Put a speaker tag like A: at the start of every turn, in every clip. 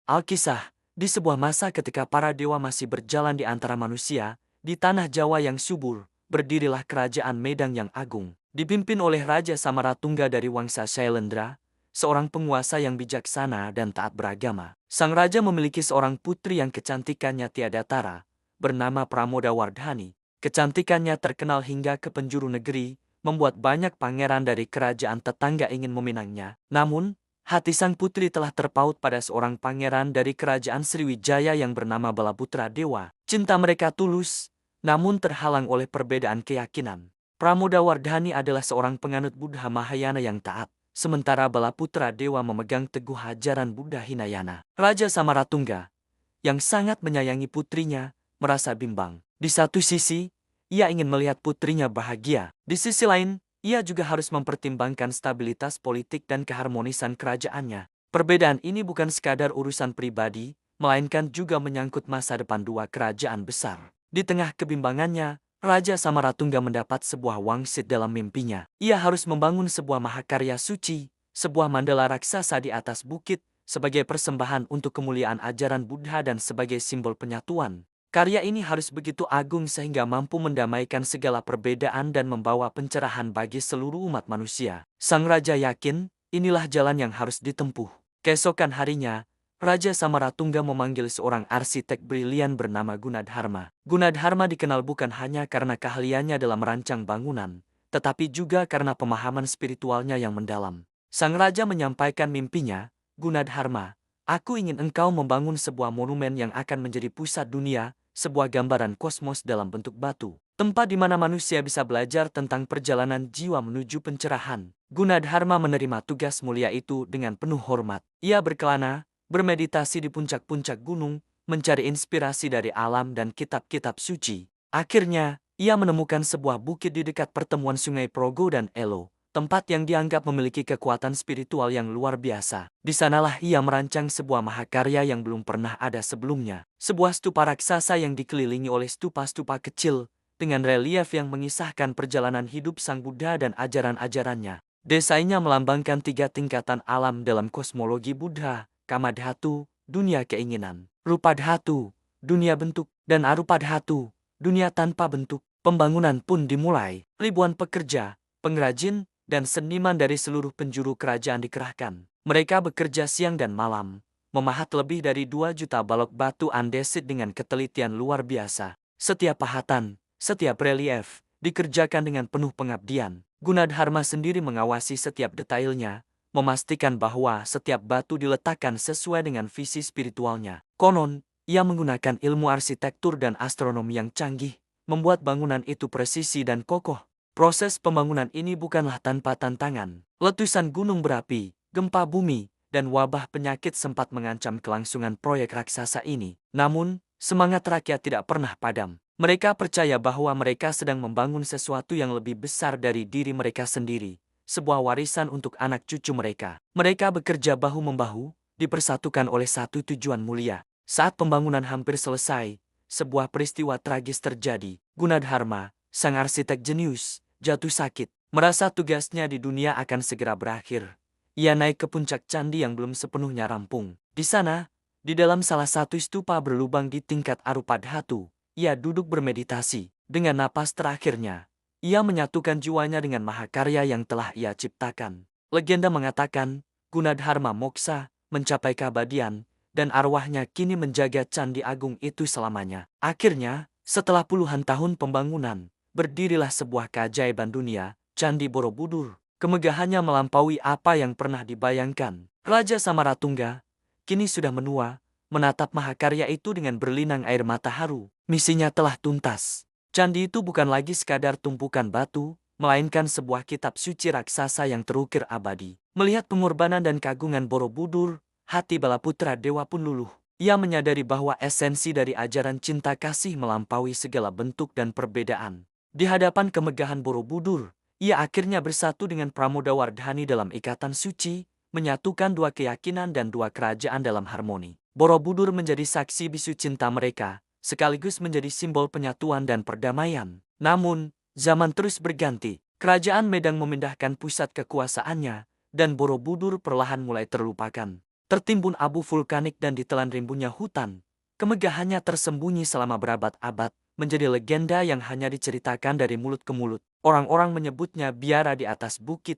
A: Alkisah, di sebuah masa ketika para dewa masih berjalan di antara manusia, di tanah Jawa yang subur, berdirilah kerajaan Medang yang agung, dipimpin oleh Raja Samaratungga dari Wangsa Shailendra, seorang penguasa yang bijaksana dan taat beragama. Sang raja memiliki seorang putri yang kecantikannya tiada tara, bernama Pramodawardhani. Kecantikannya terkenal hingga ke penjuru negeri, membuat banyak pangeran dari kerajaan tetangga ingin meminangnya. Namun, hati sang putri telah terpaut pada seorang pangeran dari kerajaan Sriwijaya yang bernama Balaputra Dewa. Cinta mereka tulus, namun terhalang oleh perbedaan keyakinan. Pramodawardhani adalah seorang penganut Buddha Mahayana yang taat, sementara Balaputra Dewa memegang teguh ajaran Buddha Hinayana. Raja Samaratungga, yang sangat menyayangi putrinya, merasa bimbang. Di satu sisi, ia ingin melihat putrinya bahagia. Di sisi lain, ia juga harus mempertimbangkan stabilitas politik dan keharmonisan kerajaannya. Perbedaan ini bukan sekadar urusan pribadi, melainkan juga menyangkut masa depan dua kerajaan besar. Di tengah kebimbangannya, Raja Samaratungga mendapat sebuah wangsit dalam mimpinya. Ia harus membangun sebuah mahakarya suci, sebuah mandala raksasa di atas bukit, sebagai persembahan untuk kemuliaan ajaran Buddha dan sebagai simbol penyatuan. Karya ini harus begitu agung sehingga mampu mendamaikan segala perbedaan dan membawa pencerahan bagi seluruh umat manusia. Sang raja yakin, inilah jalan yang harus ditempuh. Keesokan harinya, Raja Samaratungga memanggil seorang arsitek brilian bernama Gunadharma. Gunadharma dikenal bukan hanya karena keahliannya dalam merancang bangunan, tetapi juga karena pemahaman spiritualnya yang mendalam. Sang raja menyampaikan mimpinya, Gunadharma, aku ingin engkau membangun sebuah monumen yang akan menjadi pusat dunia, sebuah gambaran kosmos dalam bentuk batu, tempat di mana manusia bisa belajar tentang perjalanan jiwa menuju pencerahan. Gunadharma menerima tugas mulia itu dengan penuh hormat. Ia berkelana, bermeditasi di puncak-puncak gunung, mencari inspirasi dari alam dan kitab-kitab suci. Akhirnya, ia menemukan sebuah bukit di dekat pertemuan Sungai Progo dan Elo, tempat yang dianggap memiliki kekuatan spiritual yang luar biasa. Di sanalah ia merancang sebuah mahakarya yang belum pernah ada sebelumnya. Sebuah stupa raksasa yang dikelilingi oleh stupa-stupa kecil, dengan relief yang mengisahkan perjalanan hidup Sang Buddha dan ajaran-ajarannya. Desainnya melambangkan tiga tingkatan alam dalam kosmologi Buddha, Kamadhatu, dunia keinginan, Rupadhatu, dunia bentuk, dan Arupadhatu, dunia tanpa bentuk. Pembangunan pun dimulai. Ribuan pekerja, pengrajin, dan seniman dari seluruh penjuru kerajaan dikerahkan. Mereka bekerja siang dan malam, memahat lebih dari 2 juta balok batu andesit dengan ketelitian luar biasa. Setiap pahatan, setiap relief, dikerjakan dengan penuh pengabdian. Gunadharma sendiri mengawasi setiap detailnya, memastikan bahwa setiap batu diletakkan sesuai dengan visi spiritualnya. Konon, ia menggunakan ilmu arsitektur dan astronomi yang canggih, membuat bangunan itu presisi dan kokoh. Proses pembangunan ini bukanlah tanpa tantangan. Letusan gunung berapi, gempa bumi, dan wabah penyakit sempat mengancam kelangsungan proyek raksasa ini. Namun, semangat rakyat tidak pernah padam. Mereka percaya bahwa mereka sedang membangun sesuatu yang lebih besar dari diri mereka sendiri, sebuah warisan untuk anak cucu mereka. Mereka bekerja bahu-membahu, dipersatukan oleh satu tujuan mulia. Saat pembangunan hampir selesai, sebuah peristiwa tragis terjadi. Gunadharma, sang arsitek jenius, jatuh sakit. Merasa tugasnya di dunia akan segera berakhir, ia naik ke puncak candi yang belum sepenuhnya rampung. Di sana, di dalam salah satu stupa berlubang di tingkat Arupadhatu, ia duduk bermeditasi. Dengan napas terakhirnya, ia menyatukan jiwanya dengan mahakarya yang telah ia ciptakan. Legenda mengatakan, Gunadharma moksa, mencapai keabadian, dan arwahnya kini menjaga candi agung itu selamanya. Akhirnya, setelah puluhan tahun pembangunan, berdirilah sebuah keajaiban dunia, Candi Borobudur. Kemegahannya melampaui apa yang pernah dibayangkan. Raja Samaratungga kini sudah menua, menatap mahakarya itu dengan berlinang air mata haru. Misinya telah tuntas. Candi itu bukan lagi sekadar tumpukan batu, melainkan sebuah kitab suci raksasa yang terukir abadi. Melihat pengorbanan dan kagungan Borobudur, hati Balaputra Dewa pun luluh. Ia menyadari bahwa esensi dari ajaran cinta kasih melampaui segala bentuk dan perbedaan. Di hadapan kemegahan Borobudur, ia akhirnya bersatu dengan Pramodawardhani dalam ikatan suci, menyatukan dua keyakinan dan dua kerajaan dalam harmoni. Borobudur menjadi saksi bisu cinta mereka, sekaligus menjadi simbol penyatuan dan perdamaian. Namun, zaman terus berganti. Kerajaan Medang memindahkan pusat kekuasaannya, dan Borobudur perlahan mulai terlupakan. Tertimbun abu vulkanik dan ditelan rimbunnya hutan, kemegahannya tersembunyi selama berabad-abad, menjadi legenda yang hanya diceritakan dari mulut ke mulut. Orang-orang menyebutnya biara di atas bukit.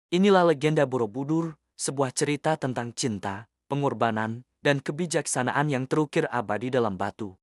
A: Inilah legenda Borobudur, sebuah cerita tentang cinta, pengorbanan, dan kebijaksanaan yang terukir abadi dalam batu.